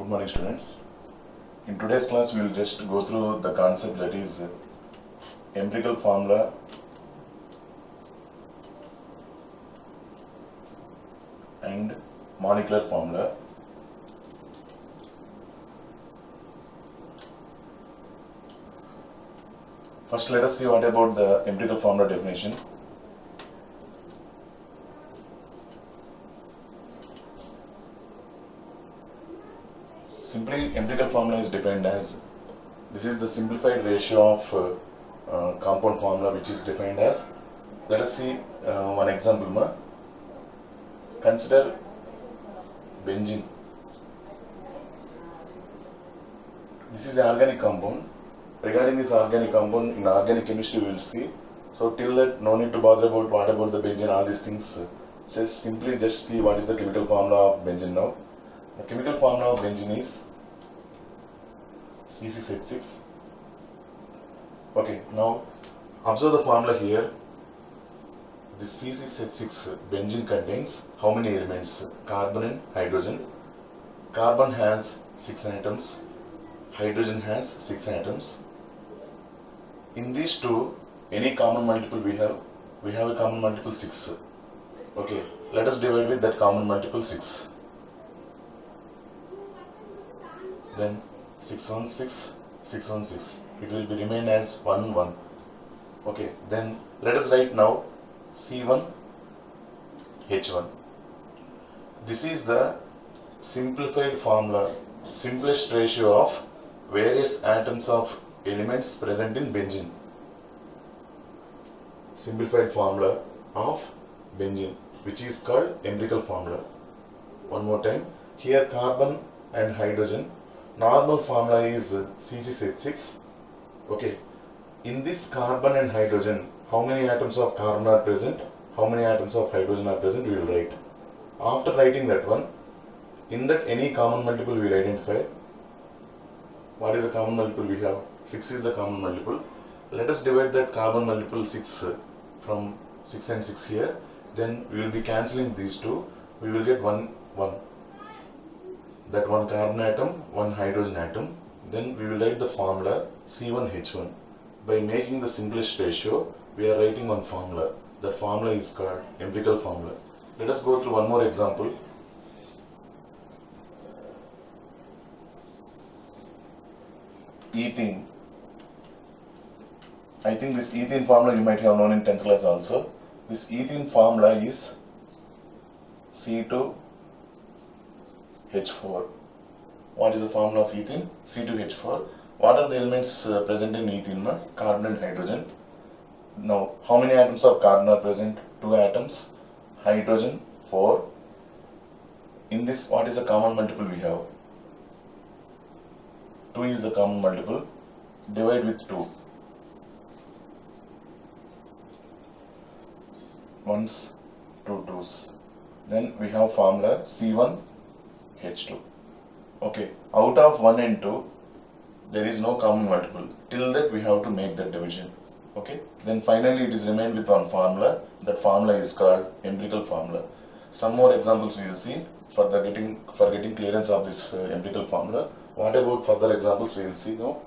Good morning, students. In today's class, we will just go through the concept that is empirical formula and molecular formula. First, let us see what about the empirical formula definition. Simply, empirical formula is defined as, this is the simplified ratio of compound formula which is defined as, let us see one example. Consider benzene. This is an organic compound. Regarding this organic compound, in organic chemistry we will see. So till that, no need to bother about what about the benzene, all these things. Simply just see what is the chemical formula of benzene now. The chemical formula of benzene is C6H6. Okay, now observe the formula here. This C6H6 benzene contains how many elements? Carbon and hydrogen. Carbon has 6 atoms, hydrogen has 6 atoms. In these two, any common multiple we have a common multiple 6. Okay, let us divide with that common multiple 6. Then 6 1 6, 6 1 6. It will be remain as 1 1. Okay, then let us write now C1 H1. This is the simplified formula, simplest ratio of various atoms of elements present in benzene. Simplified formula of benzene, which is called empirical formula. One more time. Here carbon and hydrogen. Normal formula is C6H6. Okay. In this carbon and hydrogen, how many atoms of carbon are present? How many atoms of hydrogen are present? We will write. After writing that one, in that any common multiple we will identify. What is the common multiple we have? 6 is the common multiple. Let us divide that common multiple 6 from 6 and 6 here. Then we will be cancelling these two. We will get 1 1. That one carbon atom, one hydrogen atom. Then we will write the formula C1H1. By making the simplest ratio, we are writing one formula. That formula is called empirical formula. Let us go through one more example. Ethene. I think this ethene formula you might have known in 10th class also. This ethene formula is C2H4. What is the formula of ethene? C2H4. What are the elements present in ethene? Carbon and hydrogen. Now, how many atoms of carbon are present? 2 atoms. Hydrogen, 4. In this, what is the common multiple we have? 2 is the common multiple. Divide with 2. Ones, 2 twos. Then we have formula C1H2. Okay, out of 1 and 2, there is no common multiple. Till that we have to make that division. Okay, then finally it is remained with one formula. That formula is called empirical formula. Some more examples we will see for getting clearance of this empirical formula. What about further examples we will see now?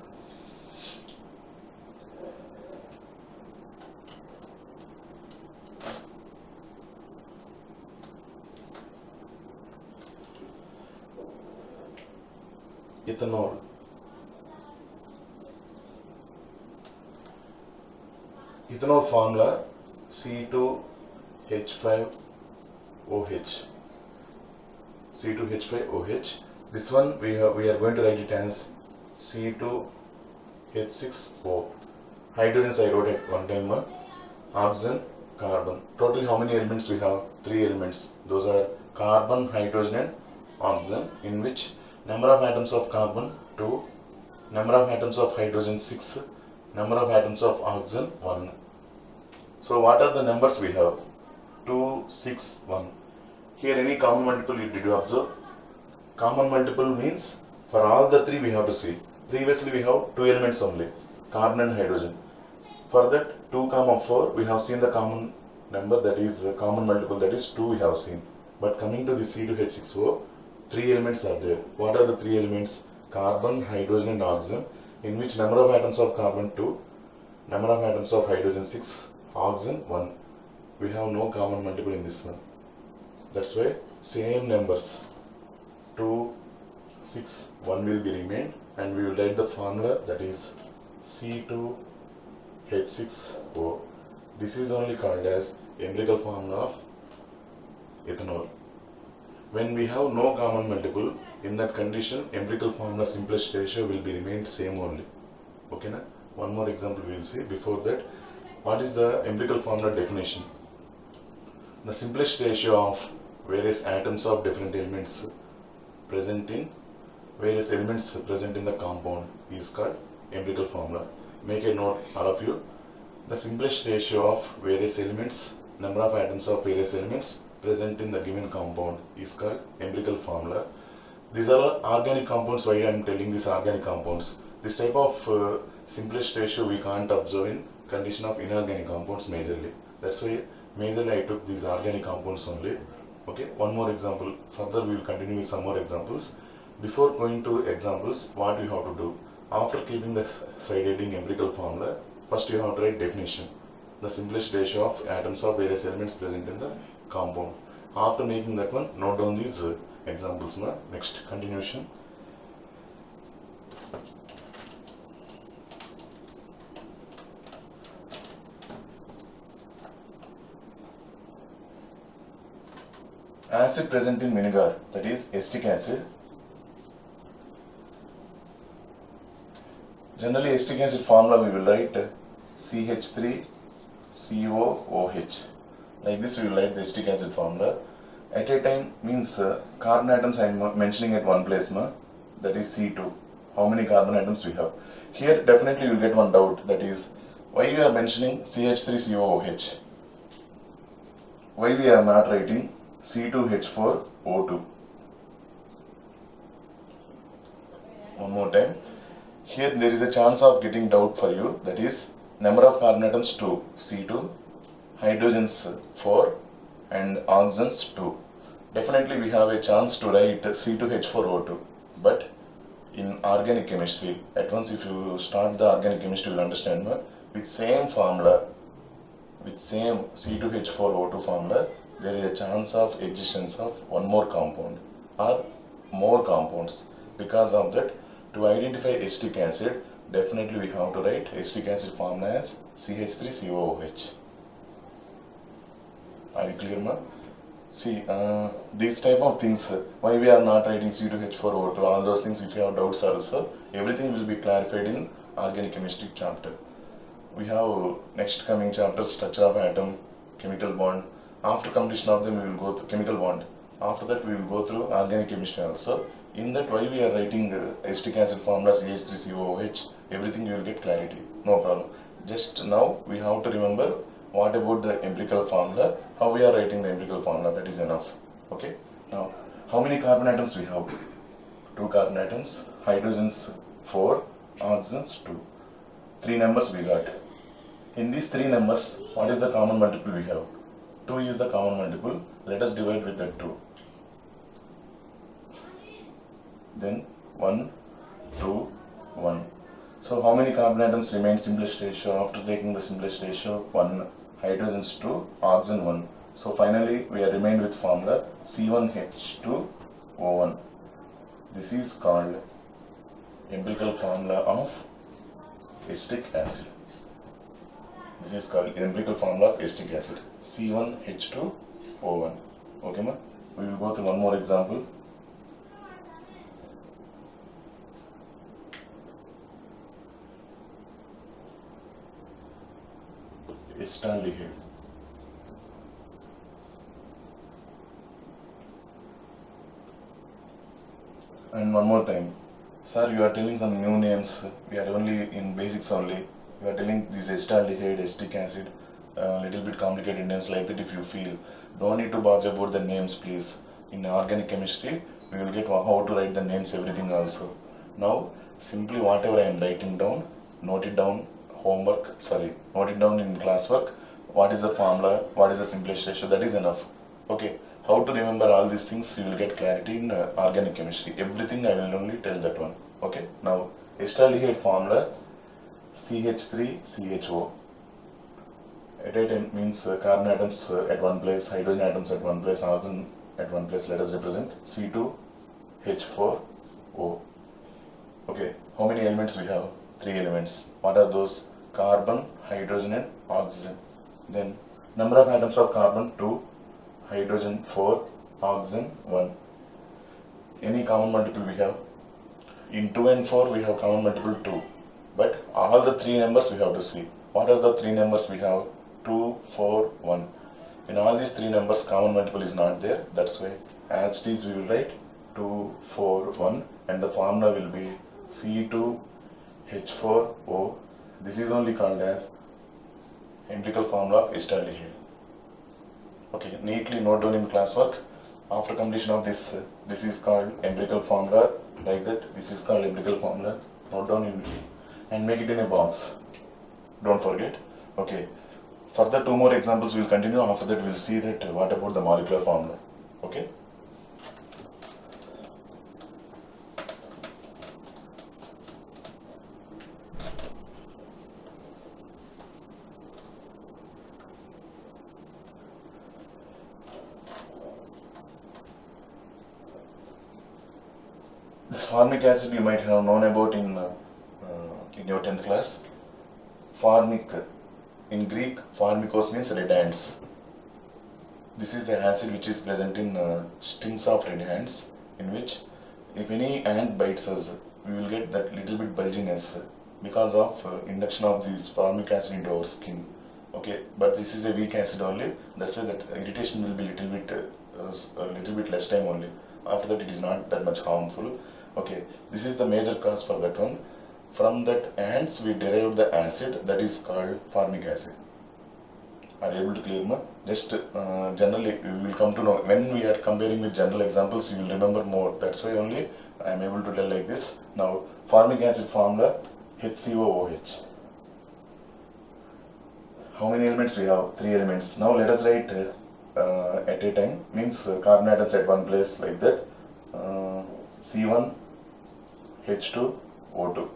Ethanol. Ethanol formula C2H5OH. C2H5OH. This one we are going to write it as C2H6O. Hydrogens I wrote at one time. Oxygen, carbon. Total how many elements we have? 3 elements. Those are carbon, hydrogen and oxygen, in which number of atoms of carbon 2, number of atoms of hydrogen 6, number of atoms of oxygen 1. So what are the numbers we have? 2, 6, 1. Here any common multiple did you observe? Common multiple means for all the 3 we have to see. Previously we have 2 elements only, carbon and hydrogen. For that 2, 4 we have seen the common number, that is common multiple, that is 2 we have seen. But coming to the C2H6O, three elements are there. What are the three elements? Carbon, hydrogen and oxygen, in which number of atoms of carbon 2, number of atoms of hydrogen 6, oxygen 1. We have no common multiple in this one. That's why same numbers 2, 6, 1 will be remained, and we will write the formula, that is C2H6O. This is only called as empirical formula of ethanol. When we have no common multiple, in that condition empirical formula simplest ratio will be remained same only. Okay na? One more example we will see. Before that, what is the empirical formula definition? The simplest ratio of various atoms of different elements present in the compound is called empirical formula. Make a note, all of you. The simplest ratio of various elements, number of atoms of various elements present in the given compound is called empirical formula. These are organic compounds. Why I am telling these organic compounds? This type of simplest ratio we can't observe in condition of inorganic compounds majorly. That's why majorly I took these organic compounds only. Okay, one more example. Further we will continue with some more examples. Before going to examples, what we have to do? After keeping the side heading empirical formula, first you have to write definition. The simplest ratio of atoms of various elements present in the compound. After making that one, note down these examples. Next, continuation. Acid present in vinegar, that is acetic acid. Generally, acetic acid formula we will write CH3COOH. Like this we will write the acetic acid formula. At a time means carbon atoms I am mentioning at one place, that is C2. How many carbon atoms we have? Here definitely you will get one doubt, that is why we are mentioning CH3COOH. Why we are not writing C2H4O2. One more time. Here there is a chance of getting doubt for you, that is number of carbon atoms 2, C2, hydrogens 4 and oxygens 2. Definitely we have a chance to write C2H4O2, but in organic chemistry, at once if you start the organic chemistry you will understand, with same formula, with same C2H4O2 formula, there is a chance of existence of one more compound or more compounds. Because of that, to identify acetic acid, definitely we have to write acetic acid formula as CH3COOH. Are you clear, ma? See, these type of things, why we are not writing C2H4O2, all those things, if you have doubts also, everything will be clarified in organic chemistry chapter. We have next coming chapters, structure of atom, chemical bond. After completion of them, we will go through chemical bond. After that, we will go through organic chemistry also. In that, why we are writing acetic acid formula CH3COOH, everything you will get clarity. No problem. Just now, we have to remember what about the empirical formula, how we are writing the empirical formula, that is enough. Okay. Now, how many carbon atoms we have? 2 carbon atoms, hydrogens 4, oxygens 2. 3 numbers we got. In these 3 numbers, what is the common multiple we have? 2 is the common multiple. Let us divide with that 2. Then 1, 2, 1. So how many carbon atoms remain simplest ratio? After taking the simplest ratio, 1, hydrogens 2, oxygen 1. So finally we are remained with formula C1H2O1. This is called empirical formula of acetic acid. This is called empirical formula of acetic acid, C1H2O1. Okay, ma? We will go through one more example. Acetaldehyde. And one more time. Sir, you are telling some new names. We are only in basics only. You are telling this acetaldehyde, acetic acid, little bit complicated names like that. If you feel, don't need to bother about the names, please. In organic chemistry, we will get how to write the names, everything also. Now, simply whatever I am writing down, note it down. Note it down in classwork. What is the formula? What is the simplest ratio? That is enough. Okay. How to remember all these things, you will get clarity in organic chemistry. Everything I will only tell that one. Okay, now acetaldehyde formula CH3CHO. At a time means carbon atoms at one place, hydrogen atoms at one place, oxygen at one place. Let us represent C2H4O. Okay, how many elements we have? 3 elements. What are those? Carbon, hydrogen and oxygen. Then number of atoms of carbon 2, hydrogen 4, oxygen 1. Any common multiple we have? In 2 and 4 we have common multiple 2. But all the 3 numbers we have to see. What are the 3 numbers we have? 2, 4, 1. In all these 3 numbers common multiple is not there. That's why as it is we will write 2, 4, 1 and the formula will be C2H4O. This is only called as empirical formula of acetaldehyde. Okay, neatly note down in classwork. After completion of this, this is called empirical formula, like that. This is called empirical formula. Note down in and make it in a box. Don't forget. Okay. Further 2 more examples will continue. After that, we'll see that what about the molecular formula. Okay. This formic acid you might have known about in your 10th class. Formic, in Greek, formikos means red ants. This is the acid which is present in stings of red ants, in which if any ant bites us, we will get that little bit bulginess because of induction of this formic acid into our skin. Okay, but this is a weak acid only. That's why that irritation will be a little bit less time only. After that, it is not that much harmful. Okay, this is the major cause for that one. From that ants we derived the acid that is called formic acid. Are you able to clear me? Just generally we will come to know when we are comparing with general examples, you will remember more. That's why only I am able to tell like this. Now formic acid formula HCOOH. How many elements we have? 3 elements. Now let us write at a time, means carbon atoms at one place, like that. C1 H2 O2.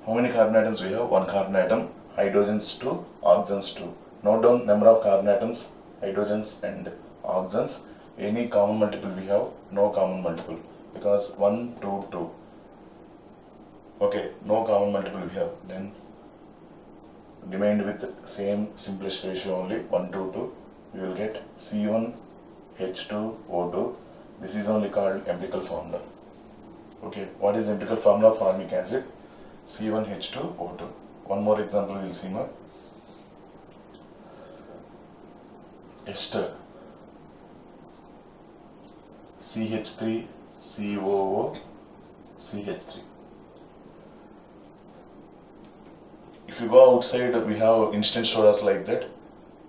How many carbon atoms we have? 1 carbon atom, hydrogens 2, oxygens 2. Note down number of carbon atoms, hydrogens and oxygens. Any common multiple we have? No common multiple, because 1, 2, 2. Okay, no common multiple we have. Then remained with same simplest ratio only, 1 to 2. We will get C1 H2 O2. This is only called empirical formula. Okay, what is the empirical formula of formic acid? C1H2O2. One more example we will see now. Ester. CH3COO CH3. If you go outside, we have instant sodas like that.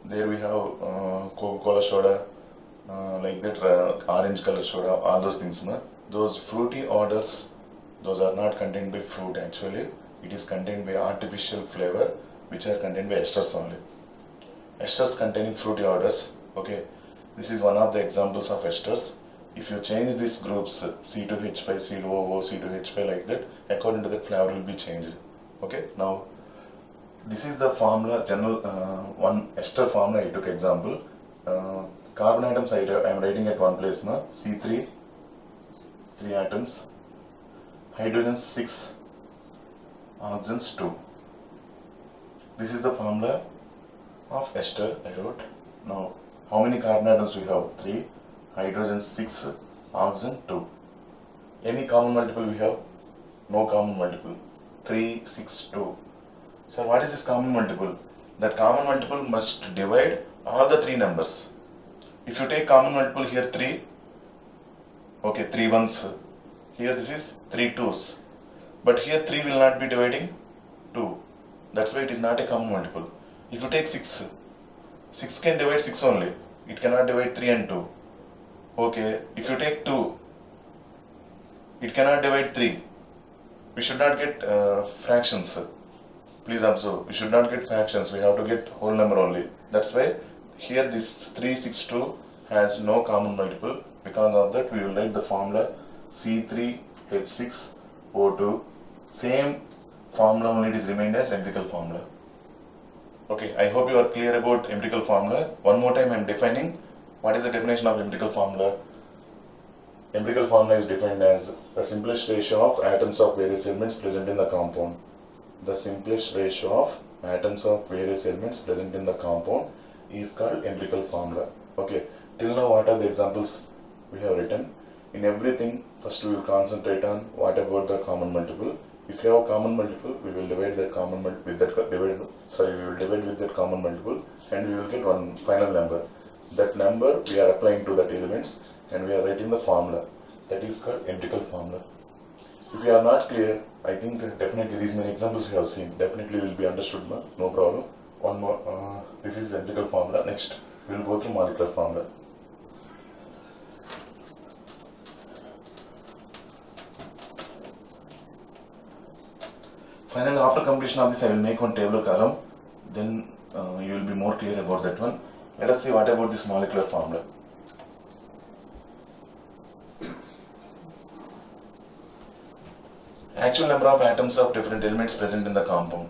There we have Coca-Cola soda, like that, orange color soda, all those things. Na? Those fruity odors, those are not contained by fruit actually. It is contained by artificial flavor, which are contained by esters only. Esters containing fruity odors. Okay, this is one of the examples of esters. If you change these groups, C2H5, C2O, C2H5 like that, according to that flavor will be changed. Okay, now this is the formula, general one ester formula I took example. Carbon atoms I am writing at one place now. C3, 3 atoms, hydrogen 6, oxygens 2. This is the formula of ester I wrote. Now, how many carbon atoms we have? 3, hydrogen 6, oxygen 2. Any common multiple we have? No common multiple. 3, 6, 2. So what is this common multiple? That common multiple must divide all the 3 numbers. If you take common multiple here 3, okay, 3 ones. Here this is 3 twos. But here 3 will not be dividing 2. That's why it is not a common multiple. If you take 6, 6 can divide 6 only. It cannot divide 3 and 2. Okay, if you take 2, it cannot divide 3. We should not get fractions. Please observe, we should not get fractions. We have to get whole number only. That's why Here this 362 has no common multiple. Because of that, we will write the formula C3H6O2. Same formula only, it is remained as empirical formula. Okay, I hope you are clear about empirical formula. One more time I am defining. What is the definition of empirical formula? Empirical formula is defined as the simplest ratio of atoms of various elements present in the compound. The simplest ratio of atoms of various elements present in the compound is called empirical formula. Okay, till now what are the examples we have written? In everything, first we will concentrate on what about the common multiple. If you have common multiple, we will divide that common multiple with that we will divide with that common multiple, and we will get one final number. That number we are applying to that elements, and we are writing the formula. That is called empirical formula. If you are not clear, I think definitely these many examples we have seen definitely will be understood. No problem. One more. This is empirical formula. Next, we will go through molecular formula. Finally, after completion of this, I will make one tabular column. Then you will be more clear about that one. Let us see what about this molecular formula. Actual number of atoms of different elements present in the compound.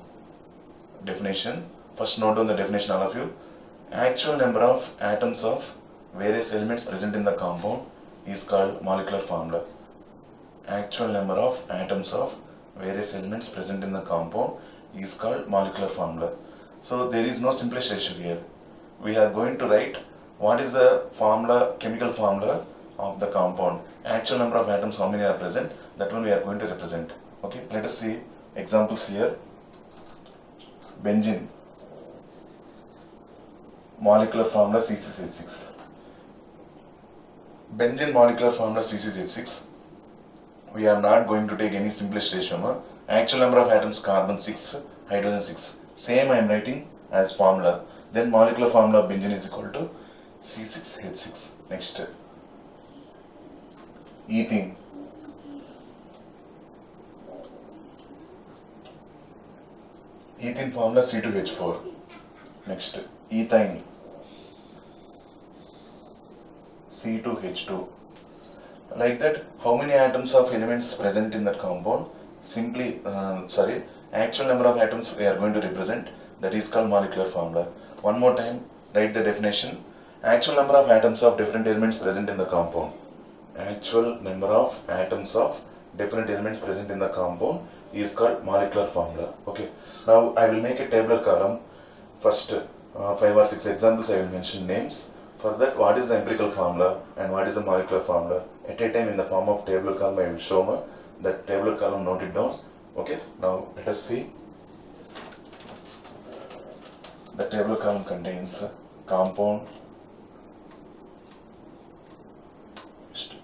Definition. First note down the definition, all of you. Actual number of atoms of various elements present in the compound is called molecular formula. Actual number of atoms of various elements present in the compound is called molecular formula. So there is no simplest ratio here. We are going to write what is the formula, chemical formula of the compound. Actual number of atoms, how many are present, that one we are going to represent. Okay, let us see examples here. Benzene, molecular formula C6H6. Benzene molecular formula C6H6. We are not going to take any simplest ratio. No? Actual number of atoms carbon 6, hydrogen 6. Same I am writing as formula. Then molecular formula of benzene is equal to C6H6. Next, ethene. Ethene formula C2H4. Next, ethyne C2H2. Like that, how many atoms of elements present in that compound? Simply, actual number of atoms we are going to represent. That is called molecular formula. One more time, write the definition. Actual number of atoms of different elements present in the compound. Actual number of atoms of different elements present in the compound is called molecular formula. Okay. Now I will make a tabular column. First 5 or 6 examples I will mention names. For that, what is the empirical formula and what is the molecular formula? At a time in the form of tabular column I will show that tabular column, note it down. Okay. Now let us see. The tabular column contains compound,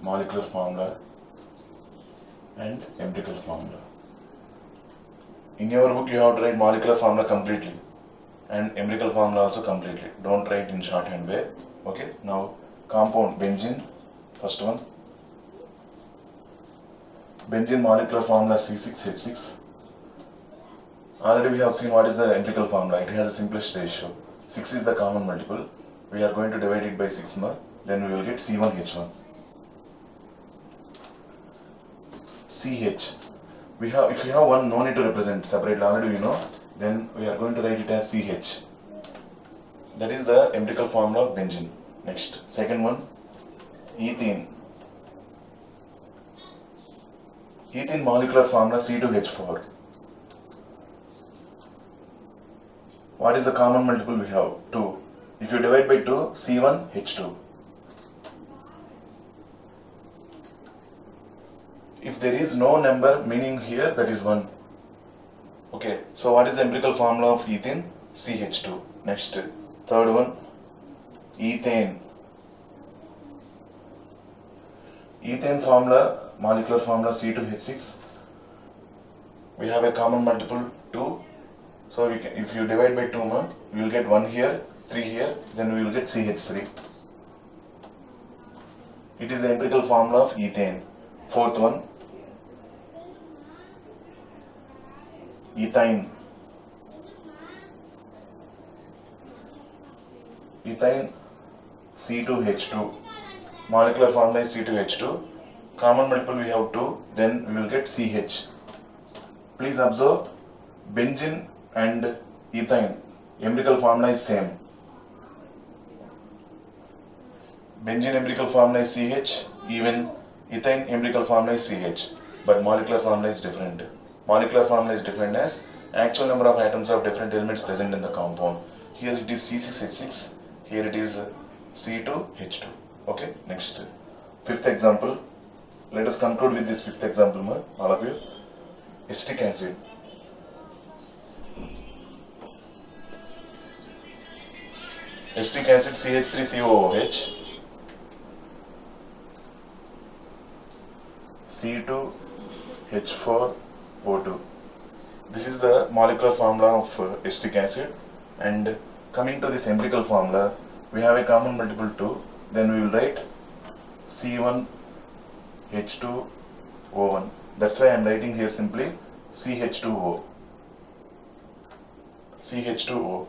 molecular formula and empirical formula. In your book you have to write molecular formula completely and empirical formula also completely. Don't write in shorthand way. Okay. Now compound benzene, first one. Benzene molecular formula C6H6. Already we have seen what is the empirical formula. It has a simplest ratio. 6 is the common multiple. We are going to divide it by 6 more. Then we will get C1H1. CH. If we have one, no need to represent separately. Already we know. Then we are going to write it as CH. That is the empirical formula of benzene. Next, second one, ethene. Ethene molecular formula C2H4. What is the common multiple we have? 2. If you divide by 2, C1H2. If there is no number, meaning here that is 1. Okay, so what is the empirical formula of ethene? CH2. Next, third one, ethane. Ethane formula, molecular formula C2H6. We have a common multiple 2. So if you divide by 2, you will get 1 here, 3 here, then we will get CH3. It is the empirical formula of ethane. Fourth one, ethyne. Ethyne C2H2. Molecular formula is C2H2. Common multiple we have 2, then we will get CH. Please observe, benzene and ethyne empirical formula is same. Benzene empirical formula is CH, even ethyne empirical formula is CH, but molecular formula is different. Molecular formula is different as actual number of atoms of different elements present in the compound. Here it is C6H6, here it is C2H2. Okay, next. Fifth example. Let us conclude with this fifth example, all of you. Acetic acid. Acetic acid CH3COOH, C2H4O2. This is the molecular formula of acetic acid, and coming to this empirical formula, we have a common multiple 2, then we will write C1H2O1. That's why I am writing here simply CH2O. CH2O.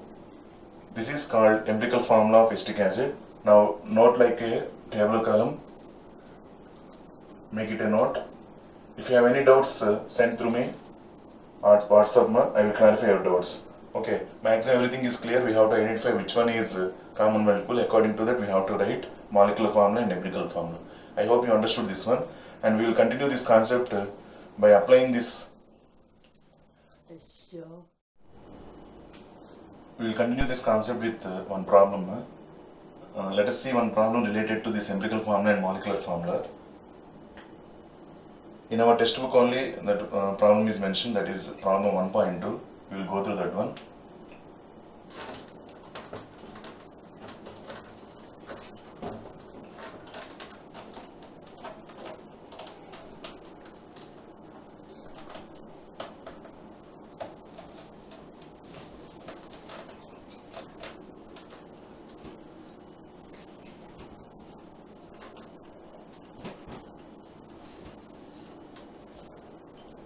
This is called empirical formula of acetic acid. Now note like a table column. Make it a note. If you have any doubts, send through me or WhatsApp. I will clarify your doubts. Okay, maximum everything is clear. We have to identify which one is common multiple. According to that, we have to write molecular formula and empirical formula. I hope you understood this one, and we will continue this concept by applying this. We will continue this concept with one problem. Let us see one problem related to this empirical formula and molecular formula. In our textbook only that problem is mentioned, that is problem 1.2. We will go through that one.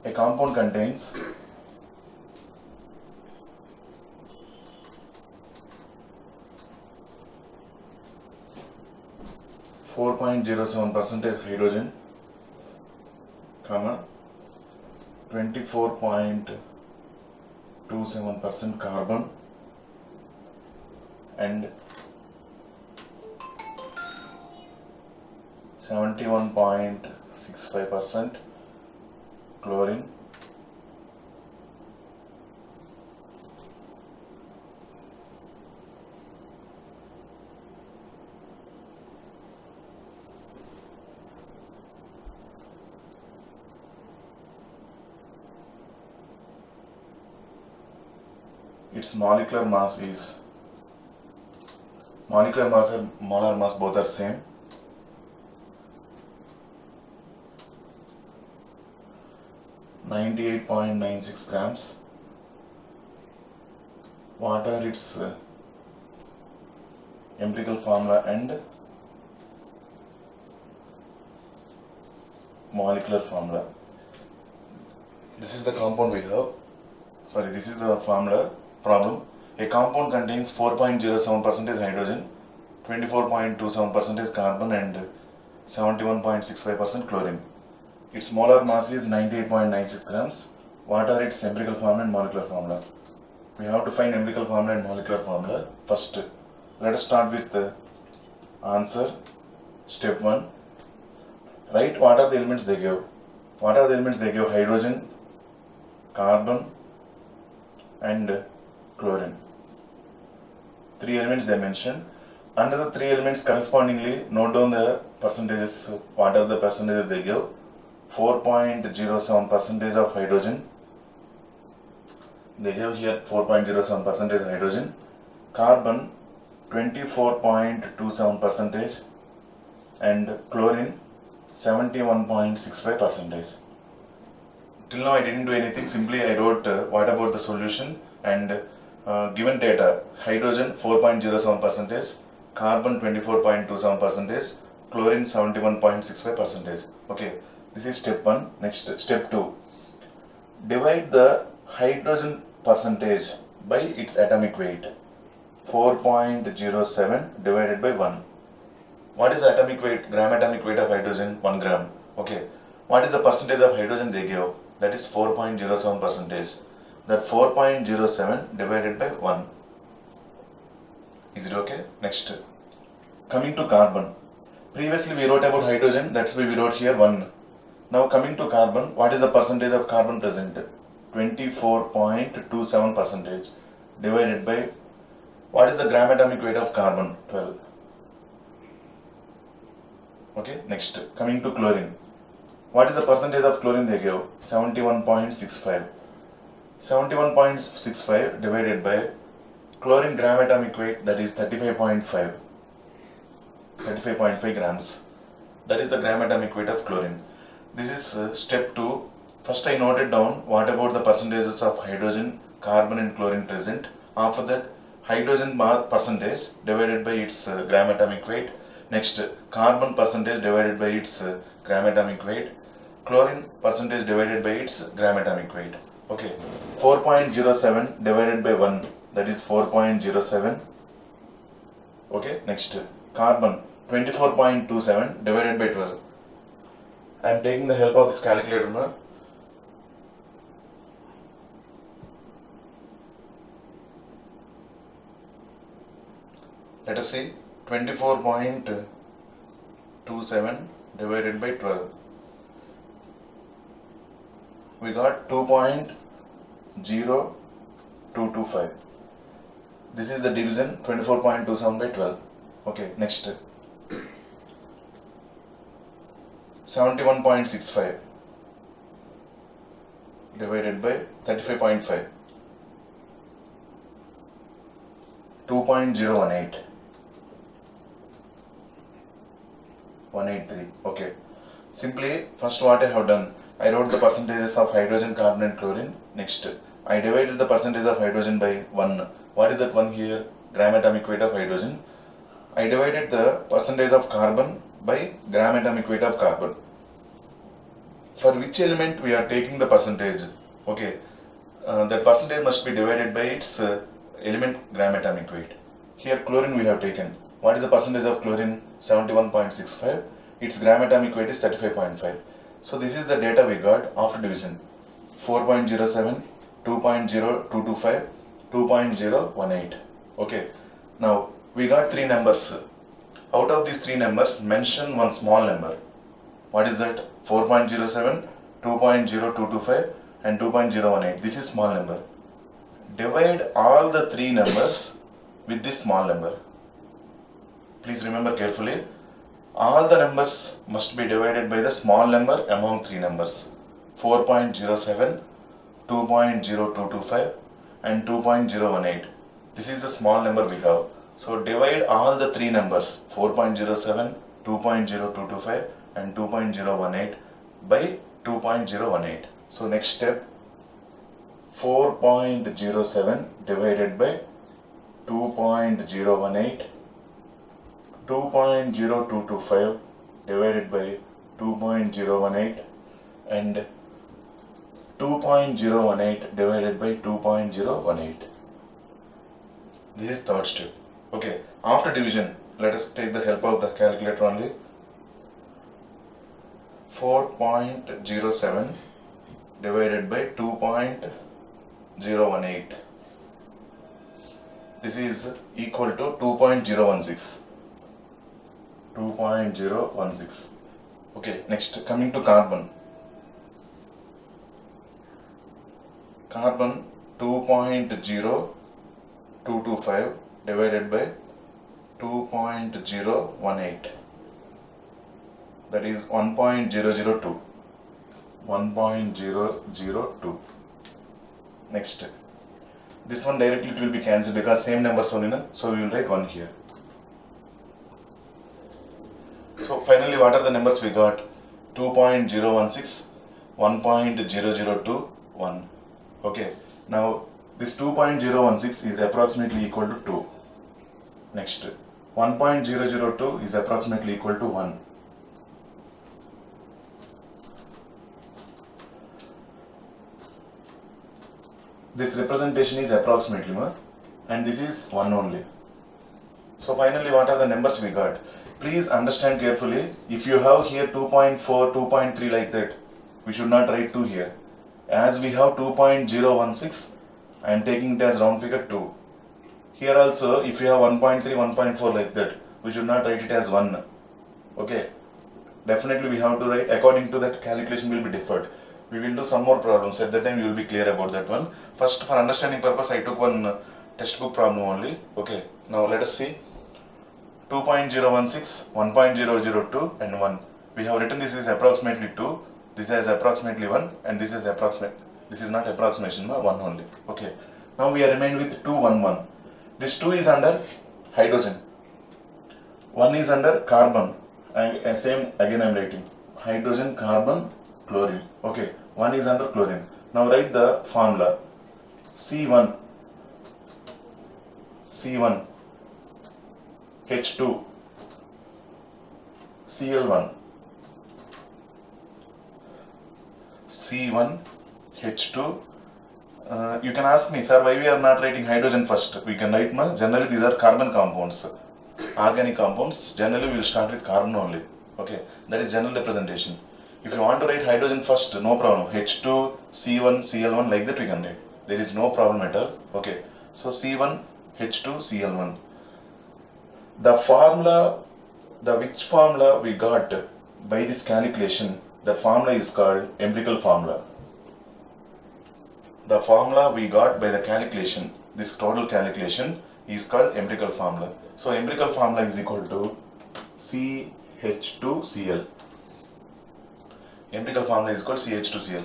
A compound contains 4.07% hydrogen, 24.27% carbon, and 71.65% chlorine. Its molecular mass is, molecular mass and molar mass both are same. (98.96 grams). What are its empirical formula and molecular formula? This is the compound we have. Sorry, this is the formula problem. A compound contains 4.07% hydrogen, 24.27% carbon, and 71.65% chlorine. Its molar mass is 98.96 grams. What are its empirical formula and molecular formula? We have to find empirical formula and molecular formula. First, let us start with the answer. Step 1. Write what are the elements they give. What are the elements they give? Hydrogen, carbon, and chlorine. 3 elements they mention. Under the 3 elements correspondingly, note down the percentages. What are the percentages they give? 4.07% of hydrogen. They have here 4.07% hydrogen. Carbon 24.27% and chlorine 71.65%. Till now I didn't do anything, simply I wrote what about the solution and given data: hydrogen 4.07%, carbon 24.27%, chlorine 71.65%. Okay, this is step 1. Next, step 2. Divide the hydrogen percentage by its atomic weight. 4.07 divided by 1. What is the atomic weight, gram atomic weight of hydrogen? 1 gram. Okay. What is the percentage of hydrogen they give? That is 4.07 percentage. That 4.07 divided by 1. Is it okay? Next. Coming to carbon. Previously we wrote about hydrogen, that's why we wrote here 1. Now coming to carbon, what is the percentage of carbon present? 24.27 percentage divided by, what is the gram atomic weight of carbon? 12. Okay, next. Coming to chlorine. What is the percentage of chlorine they give? 71.65. 71.65 divided by chlorine gram atomic weight, that is 35.5. 35.5 grams. That is the gram atomic weight of chlorine. This is step 2. First I noted down what about the percentages of hydrogen, carbon and chlorine present. After that, hydrogen percentage divided by its gram atomic weight. Next, carbon percentage divided by its gram atomic weight. Chlorine percentage divided by its gram atomic weight. Okay, 4.07 divided by 1, that is 4.07. Okay, next, carbon 24.27 divided by 12. I am taking the help of this calculator now. Let us see, 24.27 divided by 12. We got 2.0225. This is the division, 24.27 by 12. Okay, next. 71.65 divided by 35.5. 2.018. 183. Okay. Simply, first what I have done, I wrote the percentages of hydrogen, carbon and chlorine. Next, I divided the percentage of hydrogen by 1. What is that 1 here? Gram atomic weight of hydrogen. I divided the percentage of carbon by gram atomic weight of carbon. For which element we are taking the percentage? Okay, that percentage must be divided by its element gram atomic weight. Here chlorine we have taken. What is the percentage of chlorine? 71.65. Its gram atomic weight is 35.5. So this is the data we got after division. 4.07, 2.0225, 2.018. Okay. Now we got 3 numbers. Out of these 3 numbers, mention one small number. What is that? 4.07, 2.0225 and 2.018. This is small number. Divide all the 3 numbers with this small number. Please remember carefully. All the numbers must be divided by the small number among 3 numbers. 4.07, 2.0225 and 2.018. This is the small number we have. So divide all the 3 numbers, 4.07, 2.0225 and 2.018 by 2.018. So next step, 4.07 divided by 2.018, 2.0225 divided by 2.018 and 2.018 divided by 2.018. This is third step. Okay, after division, let us take the help of the calculator only. 4.07 divided by 2.018. This is equal to 2.016. 2.016. Okay, next coming to carbon. Carbon 2.0225 divided by 2.018. That is 1.002. 1.002. Next. This one directly it will be cancelled because same numbers only, so we will write 1 here. So finally what are the numbers we got? 2.016, 1.002, 1. Okay. Now this 2.016 is approximately equal to 2. Next. 1.002 is approximately equal to 1. This representation is approximately, and this is 1 only. So finally, what are the numbers we got? Please understand carefully. If you have here 2.4, 2.3 like that, we should not write 2 here. As we have 2.016, I am taking it as round figure 2. Here also, if you have 1.3, 1.4 like that, we should not write it as 1. Okay. Definitely we have to write according to that calculation will be differed. We will do some more problems. At that time you will be clear about that one. First, for understanding purpose, I took one textbook problem only. Okay. Now let us see. 2.016, 1.002 and 1. We have written this is approximately 2. This is approximately 1 and this is approximate. This is not approximation, 1 only. Okay. Now we are remained with 2, 1, 1. This 2 is under hydrogen. 1 is under carbon. And same again I am writing hydrogen, carbon, chlorine. Okay, 1 is under chlorine. Now write the formula. C1 H2 Cl1 C1 H2. You can ask me, sir, why we are not writing hydrogen first? We can write generally these are carbon compounds. Organic compounds, generally we will start with carbon only. Okay, that is general representation. If you want to write hydrogen first, no problem. H2, C1, Cl1 like that we can write. There is no problem at all. Okay, so C1, H2, Cl1. The formula, which formula we got by this calculation, the formula is called empirical formula. The formula we got by the calculation, this total calculation is called empirical formula. So empirical formula is equal to CH2Cl. Empirical formula is called CH2Cl.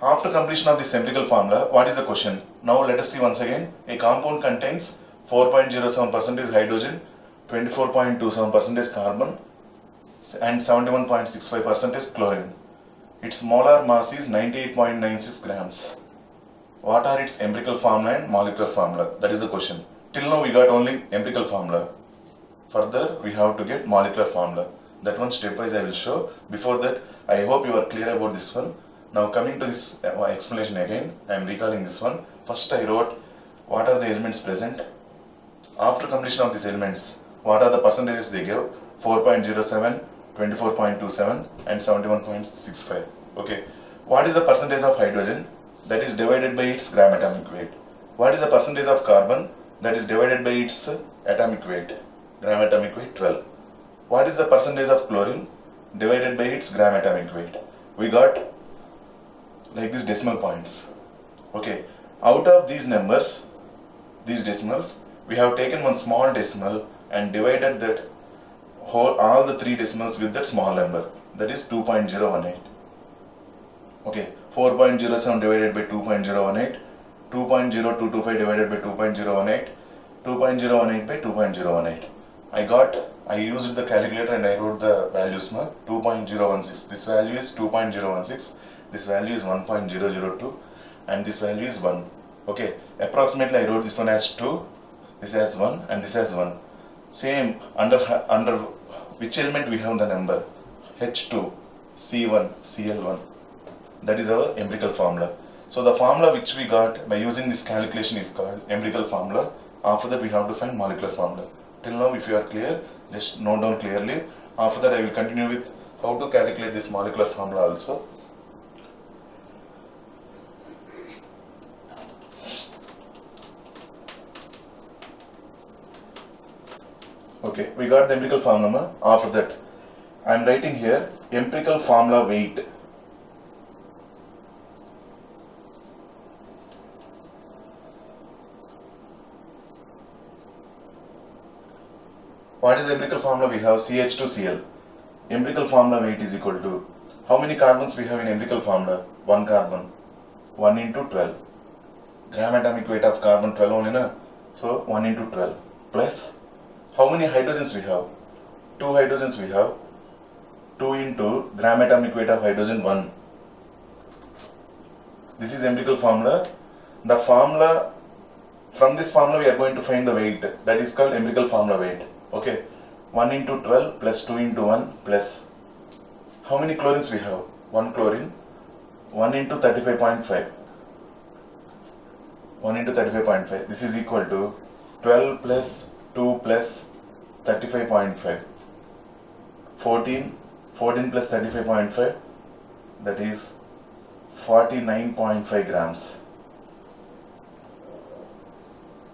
After completion of this empirical formula, what is the question? Now let us see once again. A compound contains 4.07% hydrogen, 24.27% carbon and 71.65% chlorine. Its molar mass is 98.96 grams. What are its empirical formula and molecular formula? That is the question. Till now we got only empirical formula. Further we have to get molecular formula. That one stepwise I will show. Before that, I hope you are clear about this one. Now coming to this explanation again, I am recalling this one. First I wrote what are the elements present. After completion of these elements, what are the percentages they give? 4.07, 24.27 and 71.65. Okay. What is the percentage of hydrogen? That is divided by its gram atomic weight. What is the percentage of carbon? That is divided by its atomic weight, gram atomic weight 12. What is the percentage of chlorine? Divided by its gram atomic weight. We got like these decimal points. Okay, out of these numbers, these decimals, we have taken one small decimal and divided that all the 3 decimals with that small number, that is 2.018. Okay, 4.07 divided by 2.018, 2.0225 divided by 2.018, 2.018 by 2.018. I used the calculator and I wrote the values now. 2.016. This value is 2.016. This value is 1.002 and this value is 1. Okay, approximately I wrote this one as 2, this as 1 and this as 1. Same under which element we have the number? H2, C1, Cl1. That is our empirical formula. So the formula which we got by using this calculation is called empirical formula. After that we have to find molecular formula. Till now if you are clear, just note down clearly. After that I will continue with how to calculate this molecular formula also. Okay, we got the empirical formula. After that I am writing here empirical formula weight. What is the empirical formula? We have CH2Cl. Empirical formula weight is equal to, how many carbons we have in empirical formula? 1 carbon. 1 into 12. Gram atomic weight of carbon 12 only, na? So 1 into 12 plus, how many hydrogens we have? 2 hydrogens we have. 2 into gram atomic weight of hydrogen 1. This is empirical formula. The formula, from this formula we are going to find the weight. That is called empirical formula weight. Okay, 1 into 12 plus 2 into 1 plus, how many chlorines we have? 1 chlorine, 1 into 35.5. 1 into 35.5. This is equal to 12 plus 2 plus 35.5. 14 plus 35.5, that is 49.5 grams.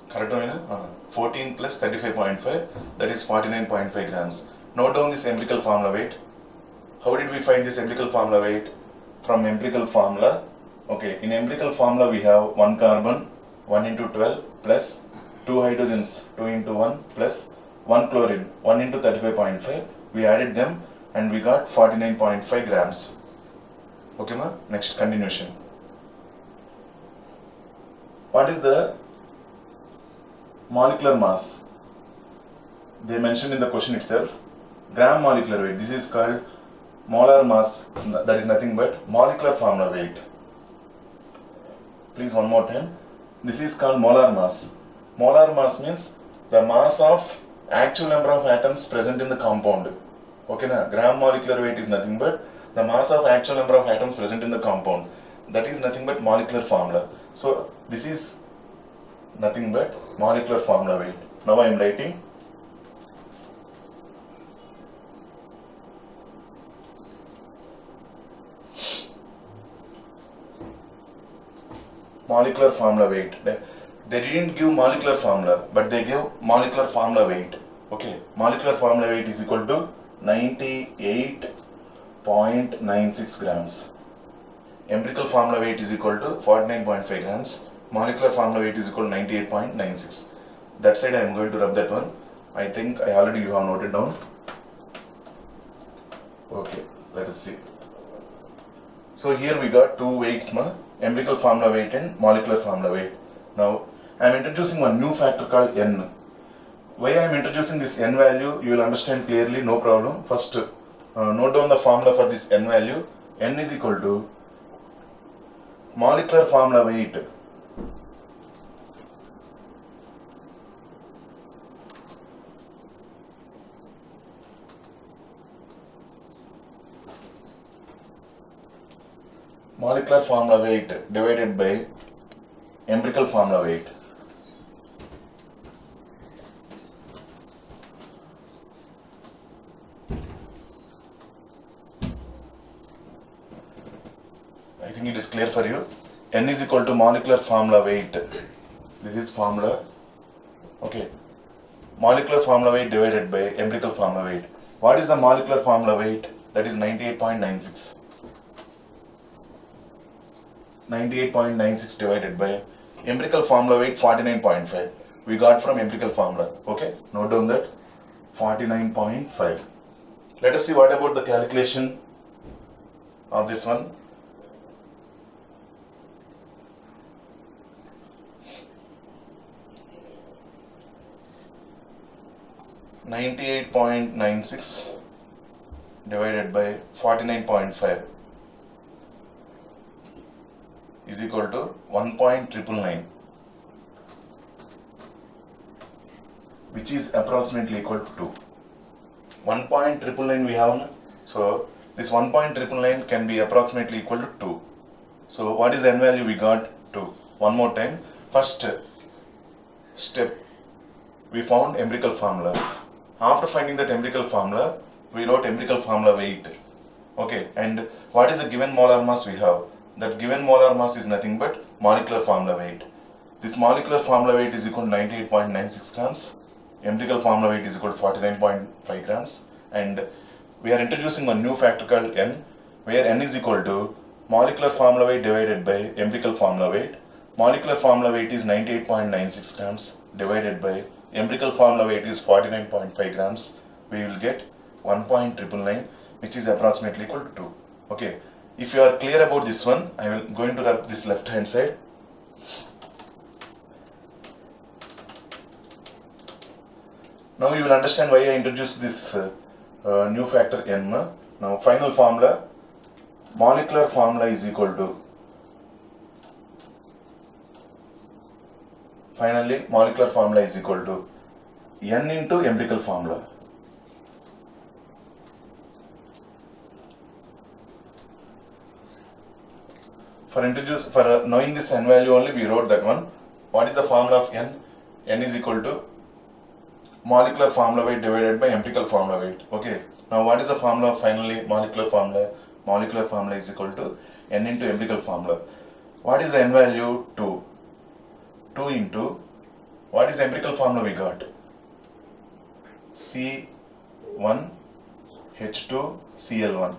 Correct or not? 14 plus 35.5, that is 49.5 grams. Note down this empirical formula weight. How did we find this empirical formula weight? From empirical formula. Okay, in empirical formula we have 1 carbon, 1 into 12 plus 2 hydrogens, 2 into 1 plus 1 chlorine, 1 into 35.5. We added them and we got 49.5 grams. Okay, ma? Next, continuation. What is the molecular mass? They mentioned in the question itself. Gram molecular weight. This is called molar mass. That is nothing but molecular formula weight. Please, one more time. This is called molar mass. Molar mass means the mass of actual number of atoms present in the compound. Okay, na? Gram molecular weight is nothing but the mass of actual number of atoms present in the compound. That is nothing but molecular formula. So this is nothing but molecular formula weight. Now I am writing molecular formula weight. They didn't give molecular formula, but they give molecular formula weight. Okay, molecular formula weight is equal to 98.96 grams. Empirical formula weight is equal to 49.5 grams. Molecular formula weight is equal to 98.96. That side I am going to rub that one. I think I already you have noted down. Okay, let us see. So here we got two weights, empirical formula weight and molecular formula weight. Now I am introducing one new factor called N. Why I am introducing this N value, you will understand clearly, no problem. First, note down the formula for this N value. N is equal to molecular formula weight divided by empirical formula weight. I think it is clear for you. N is equal to molecular formula weight. This is formula. Okay. Molecular formula weight divided by empirical formula weight. What is the molecular formula weight? That is 98.96. 98.96 divided by empirical formula weight 49.5. We got from empirical formula. Okay. Note down that 49.5. Let us see what about the calculation of this one. (98.96) divided by 49.5 is equal to 1.999, which is approximately equal to 2. 1.999 we have, so this 1.999 can be approximately equal to 2. So what is the N value we got? 2. One more time. First step, we found empirical formula. After finding that empirical formula, we wrote empirical formula weight. Okay, and what is the given molar mass we have? That given molar mass is nothing but molecular formula weight. This molecular formula weight is equal to 98.96 grams. Empirical formula weight is equal to 49.5 grams. And we are introducing one new factor called N, where N is equal to molecular formula weight divided by empirical formula weight. Molecular formula weight is 98.96 grams divided by empirical formula weight is 49.5 grams. We will get 1.999, which is approximately equal to 2. Okay. If you are clear about this one, I will going to rub this left hand side. Now you will understand why I introduced this new factor N. Now final formula, molecular formula is equal to, finally molecular formula is equal to N into empirical formula. For knowing this N value only, we wrote that one. What is the formula of N? N is equal to molecular formula weight divided by empirical formula weight. Okay. Now what is the formula finally? Molecular formula. Molecular formula is equal to N into empirical formula. What is the N value? 2. 2 into, what is the empirical formula we got? C1 H2 Cl1.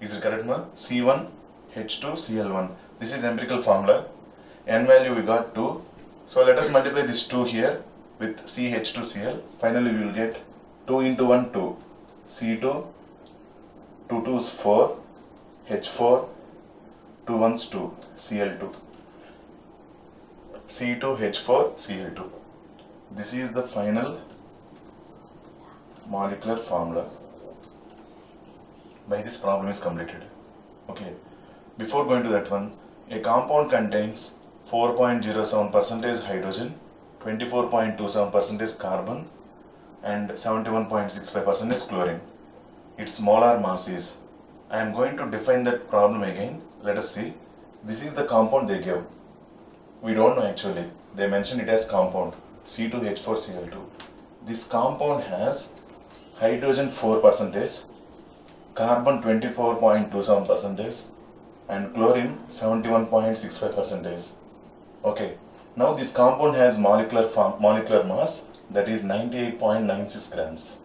Is it correct, ma? C1 H2 Cl1. This is empirical formula. N value we got 2. So let us multiply this 2 here with CH2Cl. Finally we will get 2 into 1 2. C2, 2 2s 4, H4, 2 1s 2, Cl2. C2H4 Cl2. This is the final molecular formula. By this problem is completed. Okay. Before going to that one, a compound contains 4.07% hydrogen, 24.27% carbon, and 71.65% chlorine. Its molar mass is. I am going to define that problem again. Let us see. This is the compound they gave. We don't know actually. They mentioned it as compound C2H4Cl2. This compound has hydrogen 4%, carbon 24.27%, and chlorine 71.65%. Okay. Now this compound has molecular mass, that is 98.96 grams.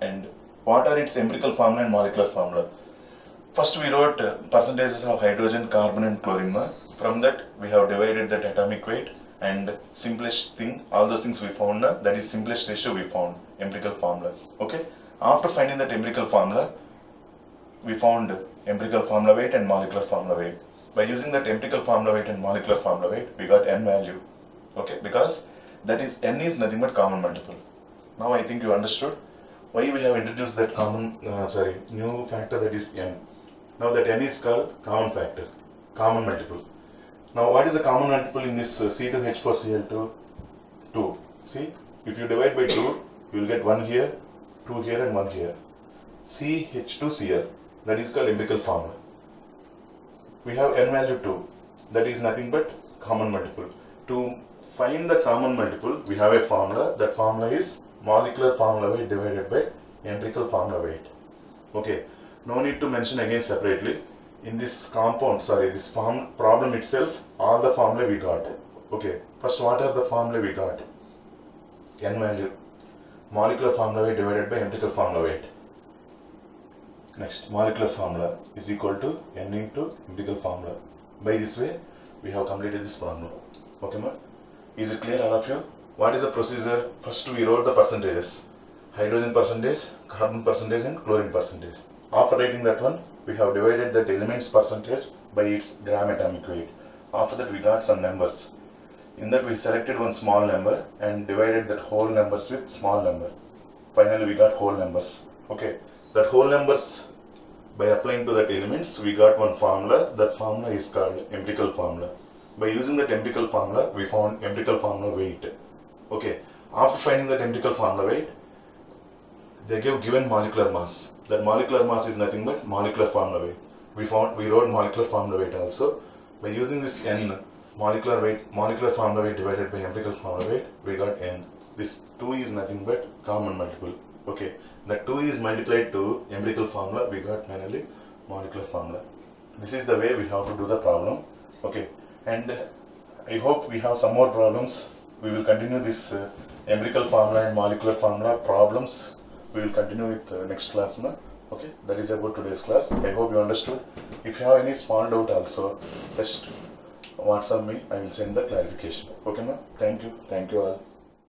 And what are its empirical formula and molecular formula? First we wrote percentages of hydrogen, carbon and chlorine. From that we have divided that atomic weight and simplest thing, all those things we found, that is simplest ratio we found, empirical formula. Okay. After finding that empirical formula, we found empirical formula weight and molecular formula weight. By using that empirical formula weight and molecular formula weight, we got N value. Okay, because that is N is nothing but common multiple. Now I think you understood why we have introduced that new factor, that is N. Now that N is called common factor, common multiple. Now what is the common multiple in this C2H4Cl2? 2. See, if you divide by 2, you will get 1 here, 2 here and 1 here. CH2Cl, that is called empirical formula. We have N value 2, that is nothing but common multiple. To find the common multiple, we have a formula. That formula is molecular formula weight divided by empirical formula weight. Okay, no need to mention again separately. In this this problem itself, all the formula we got. Okay, first what are the formula we got? N value, molecular formula weight divided by empirical formula weight. Next, molecular formula is equal to N into empirical formula. By this way, we have completed this problem. Okay, ma? Is it clear, all of you? What is the procedure? First, we wrote the percentages: hydrogen percentage, carbon percentage, and chlorine percentage. After writing that one, we have divided that elements percentage by its gram atomic weight. After that, we got some numbers. In that, we selected one small number and divided that whole numbers with small number. Finally, we got whole numbers. Okay, that whole numbers, by applying to that elements, we got one formula. That formula is called empirical formula. By using that empirical formula, we found empirical formula weight. Okay, after finding that empirical formula weight, they give given molecular mass. That molecular mass is nothing but molecular formula weight. We wrote molecular formula weight also. By using this N, molecular formula weight divided by empirical formula weight, we got N. This 2 is nothing but common multiple. Okay, that 2 is multiplied to empirical formula, we got finally molecular formula. This is the way we have to do the problem. Okay, and I hope we have some more problems. We will continue this empirical formula and molecular formula problems. We will continue with next class. Okay, that is about today's class. I hope you understood. If you have any small doubt also, just WhatsApp me. I will send the clarification. Okay, ma'am. Thank you all.